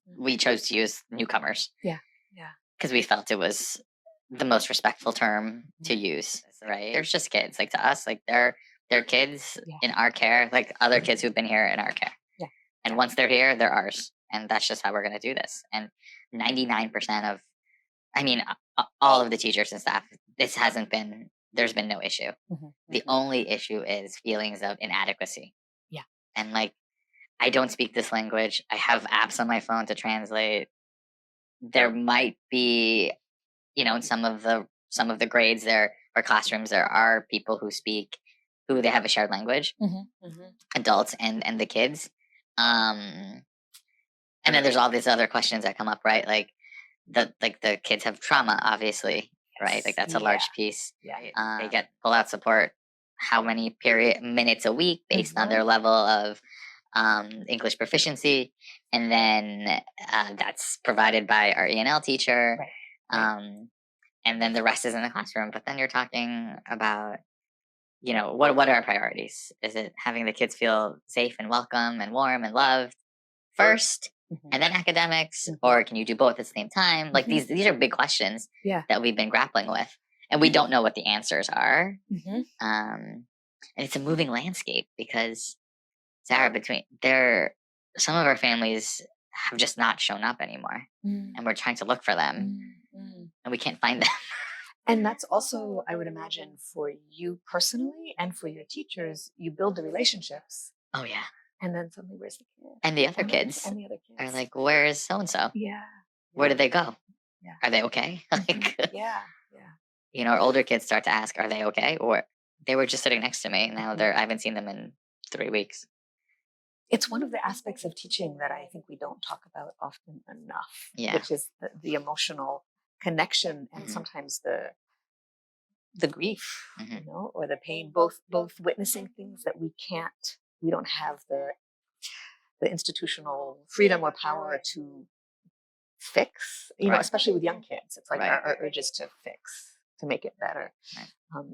we chose to use newcomers. Yeah. Yeah. Because we felt it was the most respectful term to use, right? They're just kids. Like to us, like they're kids in our care, like other kids who've been here in our care. Yeah. And once they're here, they're ours. And that's just how we're going to do this. And 99% of, I mean, all of the teachers and staff, there's been no issue. The only issue is feelings of inadequacy. Yeah. And like, I don't speak this language. I have apps on my phone to translate. There might be, in some of the grades there or classrooms, there are people who they have a shared language, adults and the kids. And then there's all these other questions that come up, right? Like the kids have trauma, obviously, right? Like that's a large piece. Yeah. They get pull-out support, how many minutes a week based on their level of English proficiency, and then that's provided by our ENL teacher. Right. And then the rest is in the classroom. But then you're talking about, what are our priorities? Is it having the kids feel safe and welcome and warm and loved first, and then academics, or can you do both at the same time? Like these are big questions that we've been grappling with, and we don't know what the answers are. And it's a moving landscape because, Sarah, some of our families have just not shown up anymore, and we're trying to look for them, and we can't find them. And that's also, I would imagine, for you personally and for your teachers, you build the relationships. Oh yeah. And then suddenly, where's the kid? And the other kids are like, where is so and so? Yeah. Where did they go? Yeah. Are they okay? Like, yeah. Our older kids start to ask, are they okay? Or they were just sitting next to me. Now I haven't seen them in 3 weeks. It's one of the aspects of teaching that I think we don't talk about often enough, which is the emotional connection and sometimes the grief, or the pain, both witnessing things that we don't have the institutional freedom or power to fix, especially with young kids. It's like our urges to fix, to make it better. Right.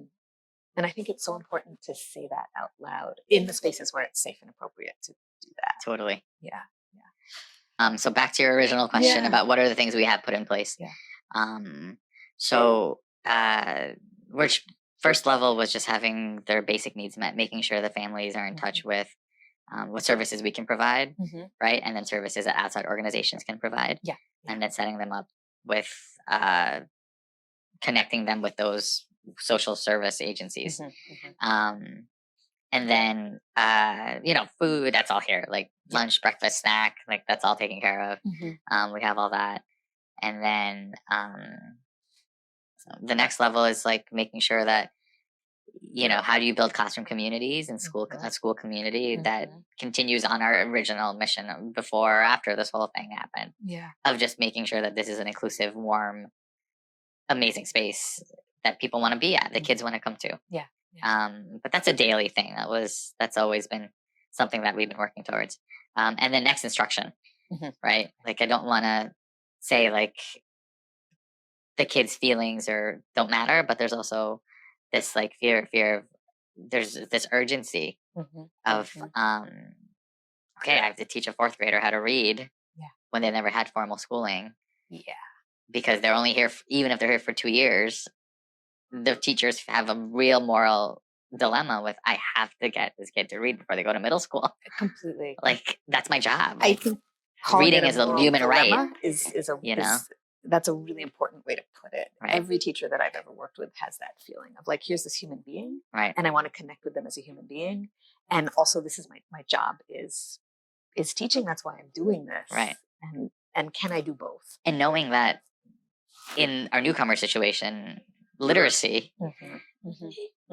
And I think it's so important to say that out loud in the spaces where it's safe and appropriate to do that. Totally. Yeah. So back to your original question about what are the things we have put in place. So which first level was just having their basic needs met, making sure the families are in touch with what services we can provide, right? And then services that outside organizations can provide. Yeah. And then setting them up with connecting them with those social service agencies. And then, food, that's all here, like lunch, breakfast, snack, like that's all taken care of. We have all that. And then the next level is like making sure that, how do you build classroom communities and a school community that continues on our original mission before or after this whole thing happened. Yeah. Of just making sure that this is an inclusive, warm, amazing space that people want to be at, the kids want to come to. Yeah. But that's a daily thing. That's always been something that we've been working towards. And then next, instruction, right? Like I don't want to say like the kids' feelings don't matter, but there's also this like fear of there's this urgency of okay, I have to teach a 4th grader how to read when they never had formal schooling. Yeah. Because they're only here, even if they're here for 2 years, the teachers have a real moral dilemma with, I have to get this kid to read before they go to middle school. Completely. Like that's my job. I think reading is a human right. That's a really important way to put it. Right. Every teacher that I've ever worked with has that feeling of like, here's this human being, right? And I want to connect with them as a human being. And also, this is my job is teaching. That's why I'm doing this, right? And can I do both? And knowing that in our newcomer situation, literacy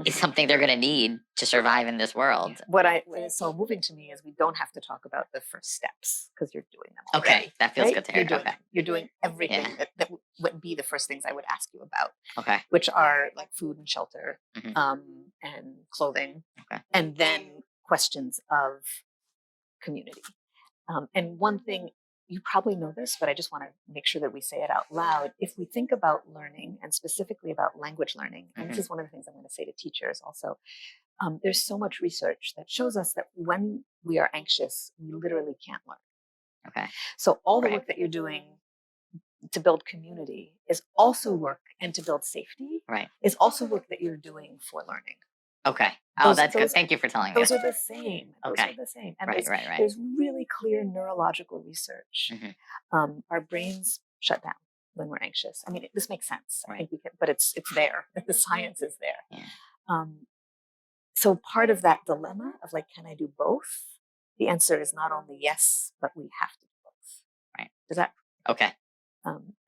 is something they're going to need to survive in this world. What is so moving to me is we don't have to talk about the first steps because you're doing them already. Okay, that feels good to hear. You're doing everything that would be the first things I would ask you about. Okay. Which are like food and shelter, and clothing, and then questions of community. And one thing, you probably know this, but I just want to make sure that we say it out loud. If we think about learning and specifically about language learning, and this is one of the things I'm going to say to teachers also, there's so much research that shows us that when we are anxious, we literally can't learn. Okay. So all the work that you're doing to build community is also work, and to build safety is also work that you're doing for learning. Okay. Oh, that's good. Thank you for telling me. Those are the same. Those are the same. And there's really clear neurological research. Our brains shut down when we're anxious. I mean, this makes sense. I think we can, but it's there. The science is there. Yeah. So part of that dilemma of like, can I do both? The answer is not only yes, but we have to do both. Right. Does that? Okay.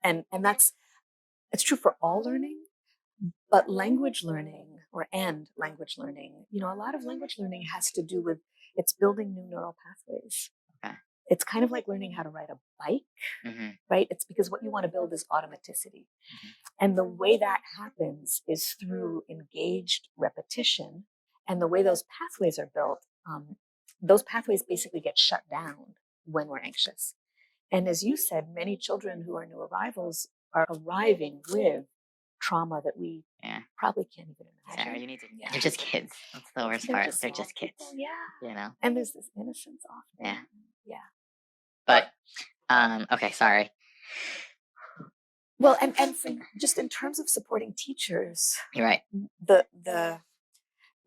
And it's true for all learning, but language learning language learning, a lot of language learning has to do with it's building new neural pathways. Okay. It's kind of like learning how to ride a bike, right? It's because what you want to build is automaticity. And the way that happens is through engaged repetition. And the way those pathways are built, those pathways basically get shut down when we're anxious. And as you said, many children who are new arrivals are arriving with trauma that we probably can't even imagine. Sarah, they're just kids. That's the worst part. They're just kids. People, And there's this innocence often. Yeah. But, okay, sorry. Well, and just in terms of supporting teachers, you're right. The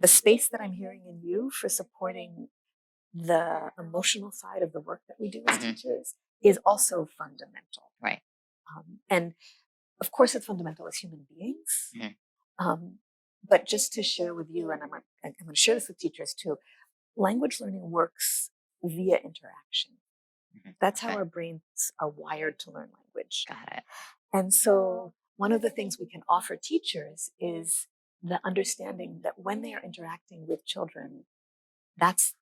space that I'm hearing in you for supporting the emotional side of the work that we do as teachers is also fundamental. Right. And of course, it's fundamental as human beings. But just to share with you, and I'm going to share this with teachers too, language learning works via interaction. That's how our brains are wired to learn language. Got it. And so one of the things we can offer teachers is the understanding that when they are interacting with children, that's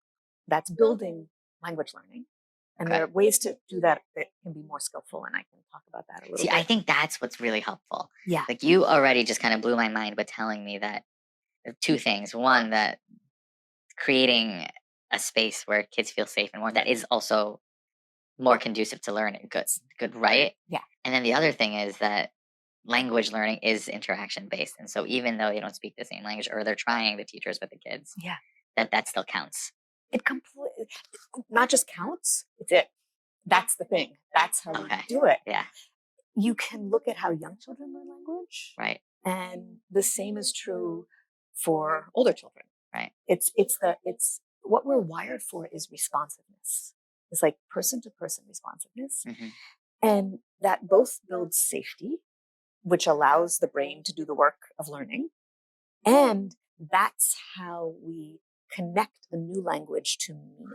building language learning. And there are ways to do that can be more skillful, and I can talk about that a little bit. I think that's what's really helpful. Yeah. Like you already just kind of blew my mind with telling me that two things. One, that creating a space where kids feel safe and warm, that is also more conducive to learning. Good, right? Yeah. And then the other thing is that language learning is interaction based. And so even though they don't speak the same language, or they're trying, the teachers with the kids, that still counts. It completely not just counts, that's the thing. That's how we do it. Yeah. You can look at how young children learn language. Right. And the same is true for older children. Right. It's what we're wired for is responsiveness. It's like person to person responsiveness. And that both builds safety, which allows the brain to do the work of learning. And that's how we connect a new language to meaning,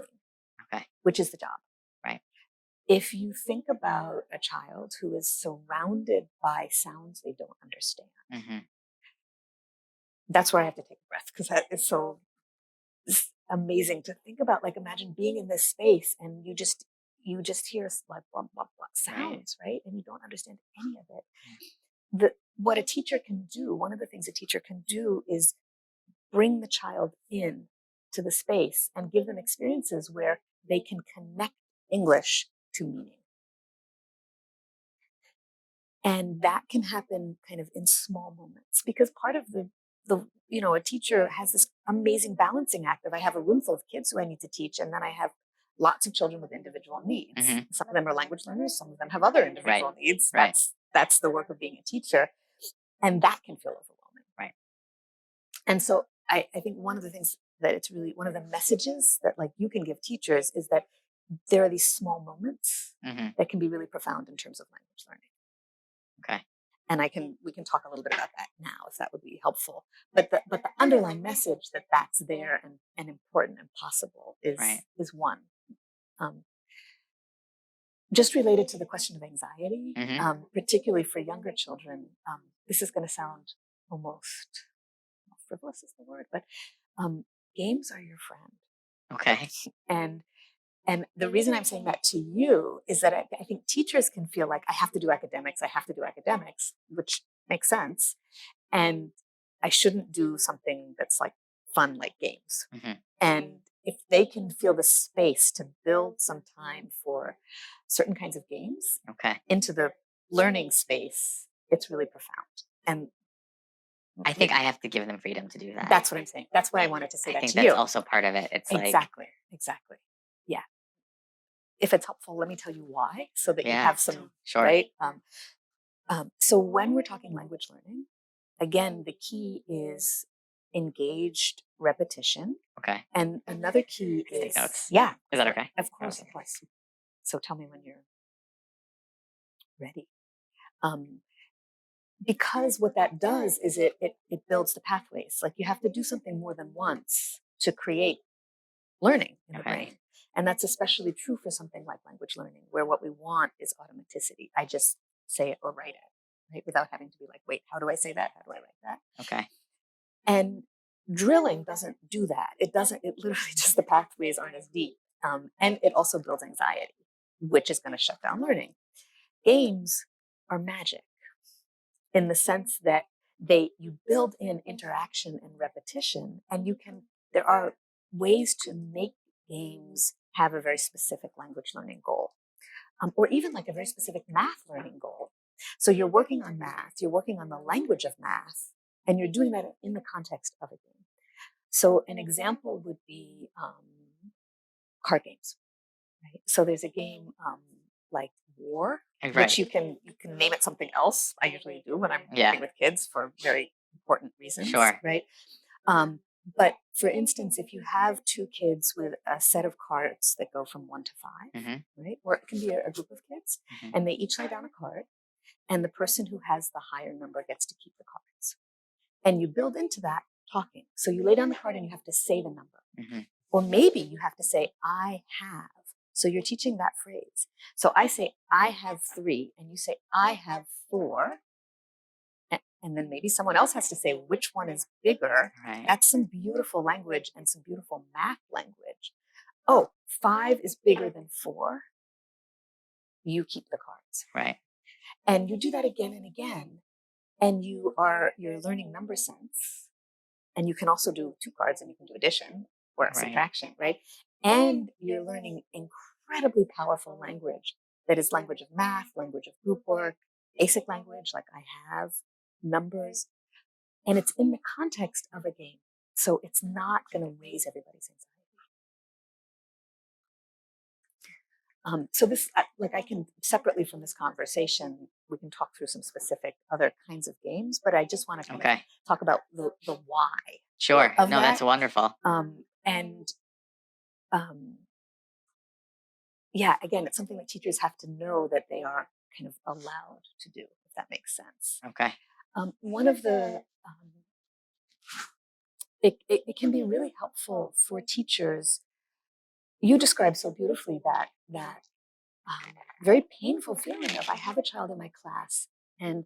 which is the job. Right. If you think about a child who is surrounded by sounds they don't understand, that's where I have to take a breath, because that is so amazing to think about. Like, imagine being in this space and you just hear like blah, blah, blah sounds, right? And you don't understand any of it. What a teacher can do, one of the things a teacher can do is bring the child in to the space and give them experiences where they can connect English to meaning. And that can happen kind of in small moments, because part of a teacher has this amazing balancing act of, I have a room full of kids who I need to teach, and then I have lots of children with individual needs. Some of them are language learners, some of them have other individual needs. That's the work of being a teacher. And that can feel overwhelming. Right. And so I think one of the things that it's really one of the messages that like you can give teachers is that there are these small moments that can be really profound in terms of language learning. Okay. And we can talk a little bit about that now, if that would be helpful. But the underlying message that's there and important and possible is one. Just related to the question of anxiety, particularly for younger children, this is going to sound almost frivolous is the word, but games are your friend. Okay. And the reason I'm saying that to you is that I think teachers can feel like I have to do academics, which makes sense. And I shouldn't do something that's like fun, like games. And if they can feel the space to build some time for certain kinds of games into the learning space, it's really profound. And I think I have to give them freedom to do that. That's what I'm saying. That's why I wanted to say that to you. I think that's also part of it. It's exactly. Yeah. if it's helpful, let me tell you why, so that you have some, sure. right? So when we're talking language learning, again, the key is engaged repetition. Okay. And another key is notes. Yeah. Is that okay? Of course, of course. So tell me when you're ready. Because what that does is it builds the pathways. Like you have to do something more than once to create learning in the brain. And that's especially true for something like language learning, where what we want is automaticity. I just say it or write it, right? Without having to be like, wait, how do I say that? How do I write that? Okay. And drilling doesn't do that. It literally just, the pathways aren't as deep. And it also builds anxiety, which is going to shut down learning. Games are magic in the sense that you build in interaction and repetition, and there are ways to make games have a very specific language learning goal, or even like a very specific math learning goal. So you're working on math, you're working on the language of math, and you're doing that in the context of a game. So an example would be card games, right? So there's a game like War, which you can name it something else. I usually do when I'm working with kids for very important reasons, right? But for instance, if you have two kids with a set of cards that go from 1 to 5, right? Or it can be a group of kids, and they each lay down a card, and the person who has the higher number gets to keep the cards. And you build into that talking. So you lay down the card and you have to say the number. Or maybe you have to say, I have. So you're teaching that phrase. So I say, I have 3, and you say, I have 4. And then maybe someone else has to say which one is bigger. Right. That's some beautiful language and some beautiful math language. Oh, 5 is bigger than 4. You keep the cards. Right. And you do that again and again. And you're learning number sense. And you can also do 2 cards, and you can do addition or subtraction, right? And you're learning incredibly powerful language that is language of math, language of group work, basic language like I have, numbers. And it's in the context of a game. So it's not going to raise everybody's anxiety. So this, I can, separately from this conversation, we can talk through some specific other kinds of games, but I just want to talk about the why. Sure. No, that's wonderful. Again, it's something that teachers have to know that they are kind of allowed to do, if that makes sense. Okay. One of the, it can be really helpful for teachers. You described so beautifully that very painful feeling of, I have a child in my class and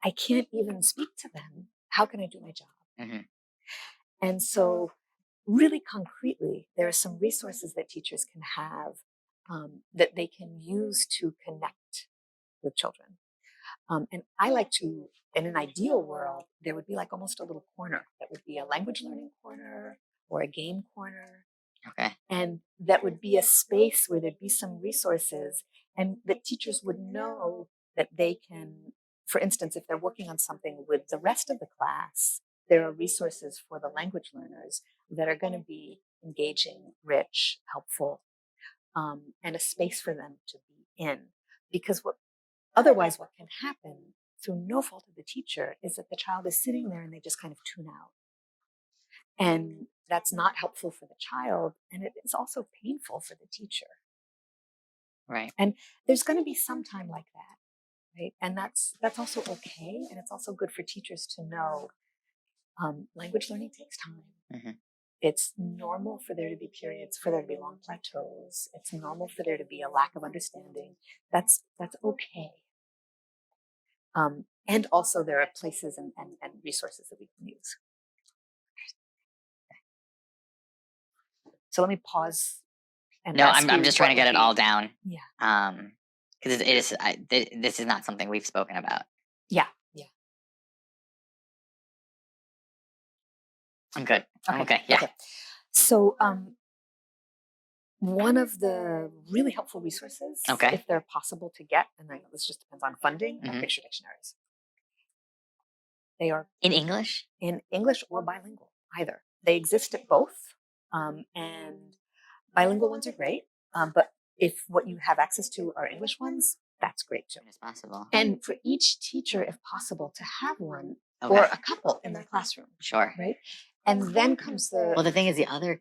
I can't even speak to them. How can I do my job? And so really concretely, there are some resources that teachers can have that they can use to connect with children. And I like to, in an ideal world, there would be like almost a little corner that would be a language learning corner or a game corner. Okay. And that would be a space where there'd be some resources, and that teachers would know that they can, for instance, if they're working on something with the rest of the class, there are resources for the language learners that are going to be engaging, rich, helpful, and a space for them to be in. Because otherwise what can happen through no fault of the teacher is that the child is sitting there and they just kind of tune out. And that's not helpful for the child, and it is also painful for the teacher. Right. And there's going to be some time like that, right? And that's also okay, and it's also good for teachers to know language learning takes time. It's normal for there to be periods, for there to be long plateaus. It's normal for there to be a lack of understanding. That's okay. And also there are places and resources that we can use. So let me pause. No, I'm just trying to get it all down. Yeah. Because this is not something we've spoken about. Yeah. I'm good. Okay. Yeah. Okay. So one of the really helpful resources, if they're possible to get, and this just depends on funding, are picture dictionaries. They are in English? In English or bilingual, either. They exist at both. And bilingual ones are great. But if what you have access to are English ones, that's great too. As possible. And for each teacher, if possible, to have one or a couple in their classroom. Sure. Right. And then comes well, the thing is,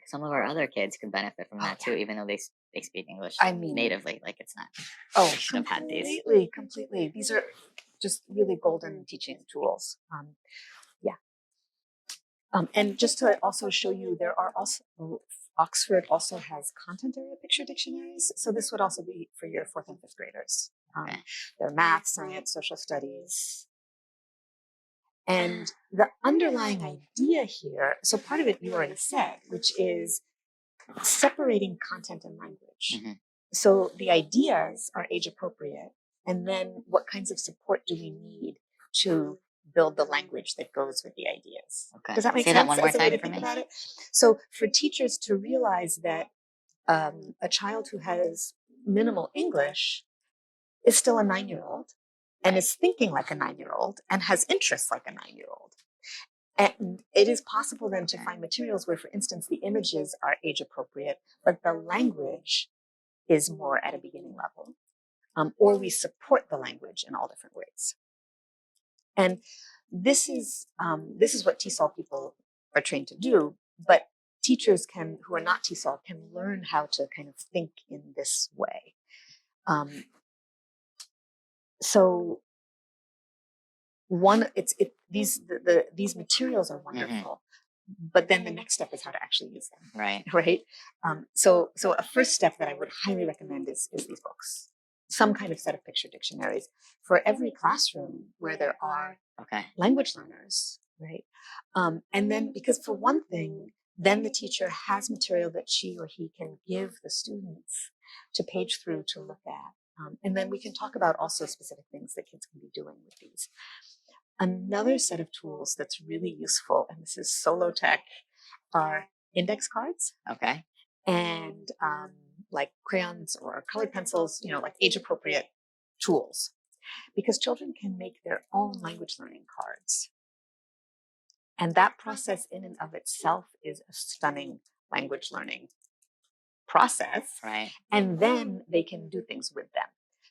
some of our other kids could benefit from that too, even though they speak English natively. Like it's not. Oh, completely. These are just really golden teaching tools. And just to also show you, there are also Oxford also has content area picture dictionaries. So this would also be for your 4th and 5th graders. They're math, science, social studies. And the underlying idea here, so part of it you already said, which is separating content and language. So the ideas are age appropriate. And then what kinds of support do we need to build the language that goes with the ideas? Okay. Does that make sense? That one more time for me? About it? So for teachers to realize that a child who has minimal English is still a 9-year-old and is thinking like a 9-year-old and has interests like a 9-year-old. And it is possible then to find materials where, for instance, the images are age appropriate, but the language is more at a beginning level, or we support the language in all different ways. And this is what TESOL people are trained to do, but teachers who are not TESOL can learn how to kind of think in this way. So these materials are wonderful, but then the next step is how to actually use them. Right. So a first step that I would highly recommend is these books, some kind of set of picture dictionaries for every classroom where there are language learners. Right. And then, because for one thing, then the teacher has material that she or he can give the students to page through to look at. And then we can talk about also specific things that kids can be doing with these. Another set of tools that's really useful, and this is solo tech, are index cards. And like crayons or colored pencils, like age appropriate tools, because children can make their own language learning cards. And that process in and of itself is a stunning language learning process. And then they can do things with them.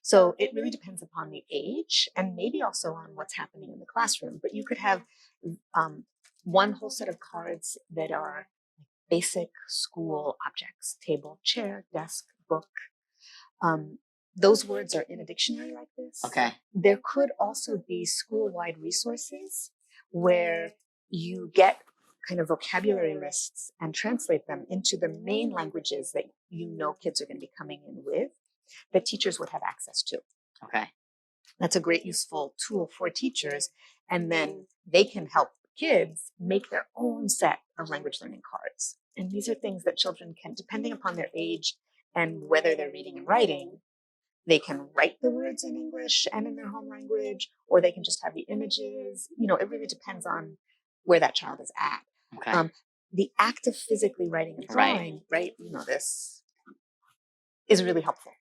So it really depends upon the age and maybe also on what's happening in the classroom. But you could have one whole set of cards that are basic school objects: table, chair, desk, book. Those words are in a dictionary like this. There could also be school-wide resources where you get kind of vocabulary lists and translate them into the main languages that kids are going to be coming in with, that teachers would have access to. That's a great useful tool for teachers. And then they can help kids make their own set of language learning cards. And these are things that children can, depending upon their age and whether they're reading and writing, they can write the words in English and in their home language, or they can just have the images. It really depends on where that child is at. The act of physically writing and drawing, right? This is really helpful.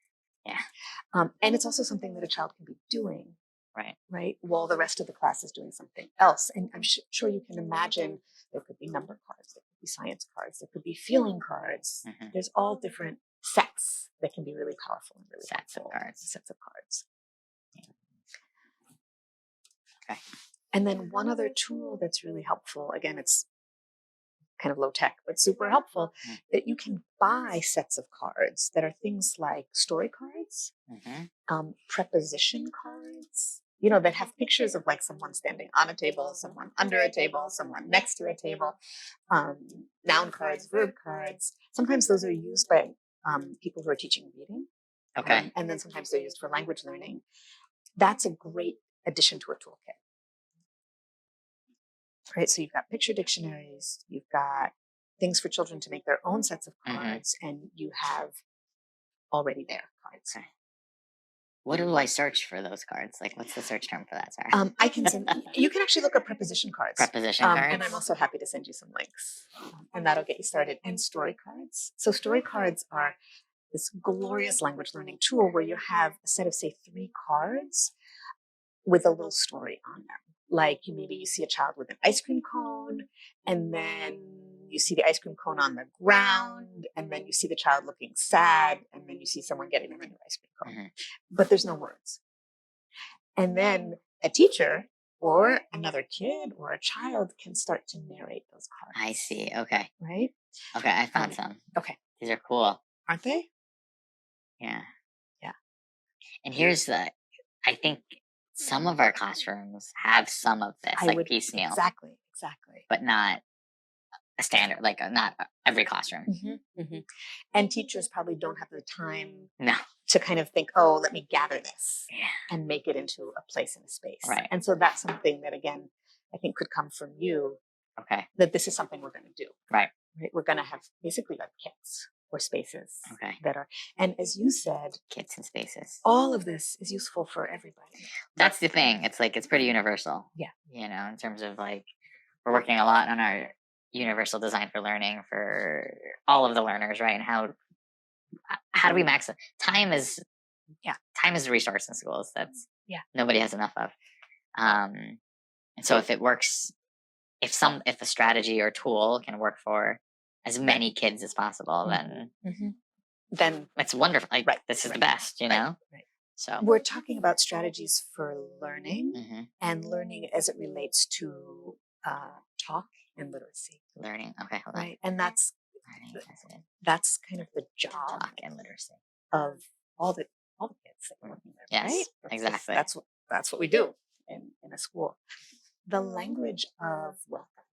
And it's also something that a child can be doing, right, while the rest of the class is doing something else. And I'm sure you can imagine there could be number cards, there could be science cards, there could be feeling cards. There's all different sets that can be really powerful and really sets of cards. And then one other tool that's really helpful, again, it's kind of low tech, but super helpful, that you can buy sets of cards that are things like story cards, preposition cards, that have pictures of like someone standing on a table, someone under a table, someone next to a table, noun cards, verb cards. Sometimes those are used by people who are teaching reading. And then sometimes they're used for language learning. That's a great addition to a toolkit. Right, so you've got picture dictionaries, you've got things for children to make their own sets of cards, and you have already there cards. What do I search for those cards? Like, what's the search term for that? Sorry. I can you can actually look up preposition cards. Preposition cards. And I'm also happy to send you some links, and that'll get you started. And story cards. So story cards are this glorious language learning tool where you have a set of, say, 3 cards with a little story on them. Like maybe you see a child with an ice cream cone, and then you see the ice cream cone on the ground, and then you see the child looking sad, and then you see someone getting them a new ice cream cone. But there's no words. And then a teacher or another kid or a child can start to narrate those cards. I see. Okay. Right? Okay, I found some. Okay. These are cool. Aren't they? Yeah. Yeah. And here's I think some of our classrooms have some of this, piecemeal. Exactly. But not a standard, not every classroom. And teachers probably don't have the time No. to kind of think, oh, let me gather this and make it into a place and a space. Right. And so that's something that, again, I think could come from you. Okay. That this is something we're going to do. Right. We're going to have basically like kits or spaces. Okay. That are, and as you said, kits and spaces. All of this is useful for everybody. That's the thing. It's it's pretty universal. Yeah. In terms of we're working a lot on our universal design for learning for all of the learners, right? And how do we maximize time is a resource in schools that's nobody has enough of. And so if it works, if a strategy or tool can work for as many kids as possible, then it's wonderful. This is the best, you know? Right. So we're talking about strategies for learning and learning as it relates to talk and literacy. Learning. Okay, hold on. Right. And that's kind of the job talk and literacy of all the kids that we're working with. Yes, right? Exactly. That's what we do in a school. The language of welcome.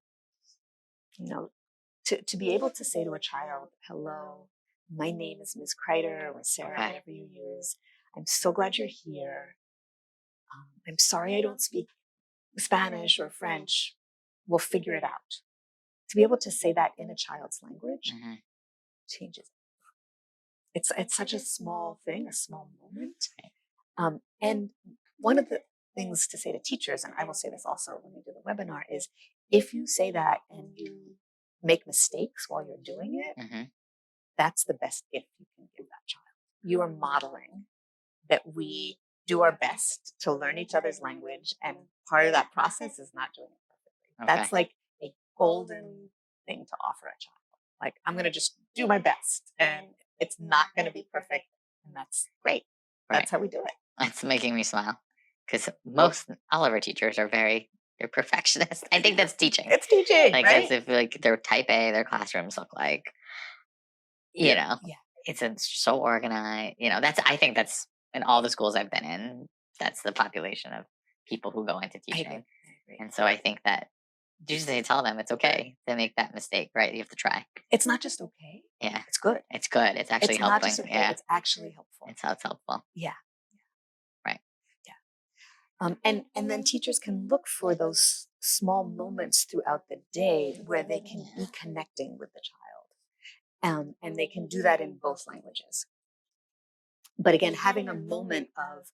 To be able to say to a child, hello, my name is Ms. Creider or Sarah, whatever you use. I'm so glad you're here. I'm sorry I don't speak Spanish or French. We'll figure it out. To be able to say that in a child's language changes. It's such a small thing, a small moment. And one of the things to say to teachers, and I will say this also when we do the webinar, is if you say that and you make mistakes while you're doing it, that's the best gift you can give that child. You are modeling that we do our best to learn each other's language, and part of that process is not doing it perfectly. Okay. That's like a golden thing to offer a child. I'm going to just do my best, and it's not going to be perfect, and that's great. Right. That's how we do it. That's making me smile because all of our teachers are they're perfectionists. I think that's teaching. It's teaching, right? As if they're type A, their classrooms look it's so organized. I think that's in all the schools I've been in. That's the population of people who go into teaching. I agree. And so I think that usually tell them it's okay to make that mistake, right? You have to try. It's not just okay. Yeah. It's good. It's good. It's actually helpful. Not just okay. Yeah. It's actually helpful. It's helpful. Yeah. Right. Yeah. And then teachers can look for those small moments throughout the day where they can be connecting with the child. And they can do that in both languages. But again, having a moment of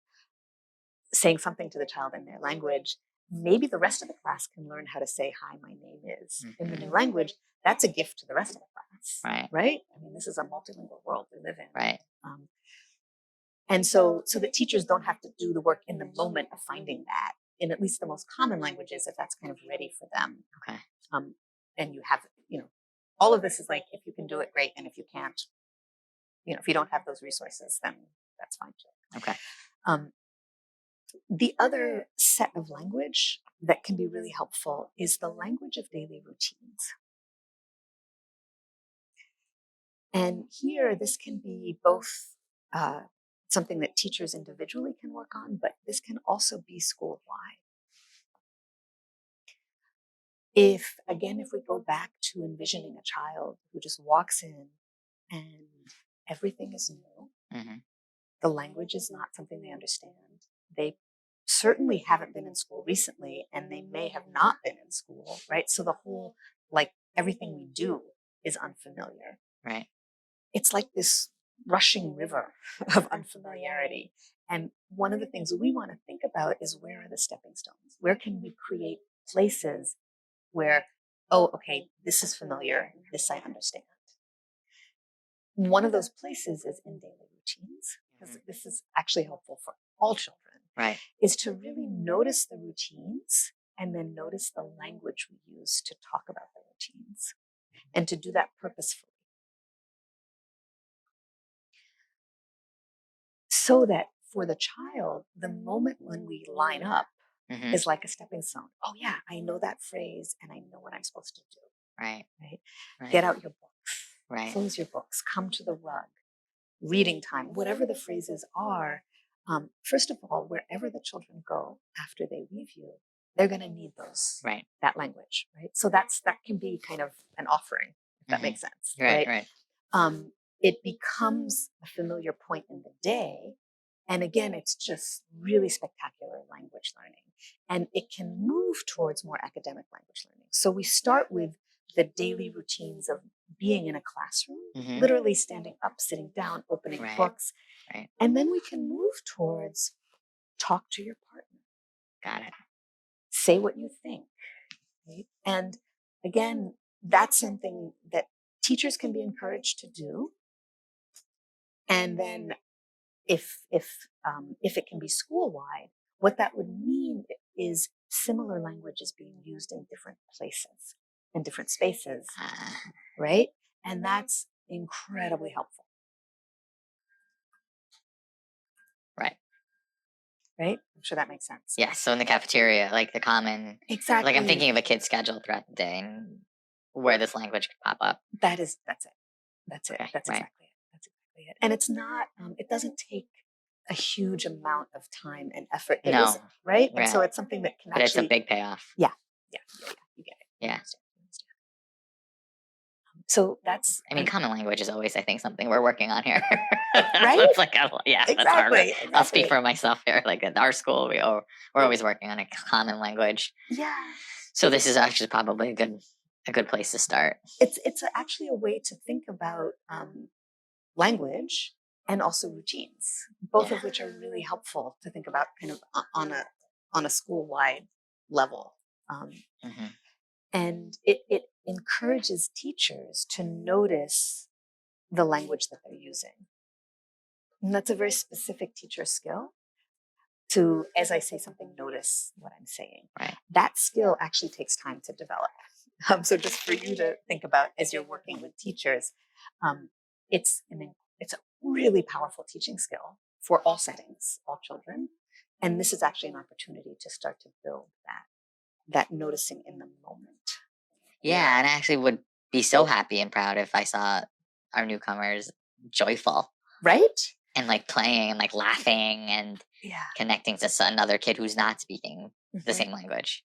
saying something to the child in their language, maybe the rest of the class can learn how to say, hi, my name is, in the new language. That's a gift to the rest of the class. Right? I mean, this is a multilingual world we live in. Right. And so that teachers don't have to do the work in the moment of finding that in at least the most common languages, if that's kind of ready for them. Okay. And you have, all of this is if you can do it, great. And if you can't, if you don't have those resources, then that's fine too. Okay. The other set of language that can be really helpful is the language of daily routines. And here, this can be both something that teachers individually can work on, but this can also be school-wide. If we go back to envisioning a child who just walks in and everything is new, the language is not something they understand. They certainly haven't been in school recently, and they may have not been in school, right? So the whole, everything we do is unfamiliar. Right. It's like this rushing river of unfamiliarity. And one of the things we want to think about is, where are the stepping stones? Where can we create places where, oh, okay, this is familiar, this I understand. One of those places is in daily routines, because this is actually helpful for all children. Right. Is to really notice the routines and then notice the language we use to talk about the routines. and to do that purposefully. So that for the child, the moment when we line up is like a stepping stone. Oh yeah, I know that phrase and I know what I'm supposed to do. Right. Get out your books. Right. Close your books. Come to the rug. Reading time, whatever the phrases are. First of all, wherever the children go after they leave you, they're going to need those, that language, right? So that can be kind of an offering, if that makes sense, right? It becomes a familiar point in the day. And again, it's just really spectacular language learning. And it can move towards more academic language learning. So we start with the daily routines of being in a classroom, literally standing up, sitting down, opening books. And then we can move towards talk to your partner. Got it. Say what you think. Right? And again, that's something that teachers can be encouraged to do. And then if it can be school-wide, what that would mean is similar language is being used in different places, in different spaces, right? And that's incredibly helpful. Right? I'm sure that makes sense. Yeah, so in the cafeteria, like the common... Exactly. Like I'm thinking of a kid's schedule throughout the day and where this language could pop up. That's it. That's exactly it. That's exactly it. And it's not, it doesn't take a huge amount of time and effort. It isn't, right? And so it's something that can but actually... it's a big payoff. Yeah. You get it. Yeah. So that's... I mean, common language is always, I think, something we're working on here. Right? It's like, that's harder. Exactly. I'll speak for myself here. Like at our school, we're always working on a common language. Yeah. So this is actually probably a good place to start. It's actually a way to think about language and also routines, both of which are really helpful to think about kind of on a school-wide level. And it encourages teachers to notice the language that they're using. And that's a very specific teacher skill to, as I say something, notice what I'm saying. Right. That skill actually takes time to develop. So just for you to think about as you're working with teachers, it's a really powerful teaching skill for all settings, all children. And this is actually an opportunity to start to build that noticing in the moment. Yeah, and I actually would be so happy and proud if I saw our newcomers joyful. Right? And like playing and like laughing and connecting to another kid who's not speaking the same language.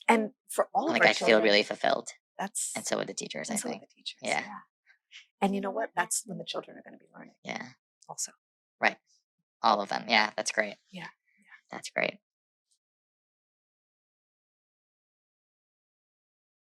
And for all of our children, I feel really fulfilled. And so would the teachers, I think. Yeah. And you know what? That's when the children are going to be learning. Yeah. Also. Right. All of them. Yeah, that's great. Yeah. That's great.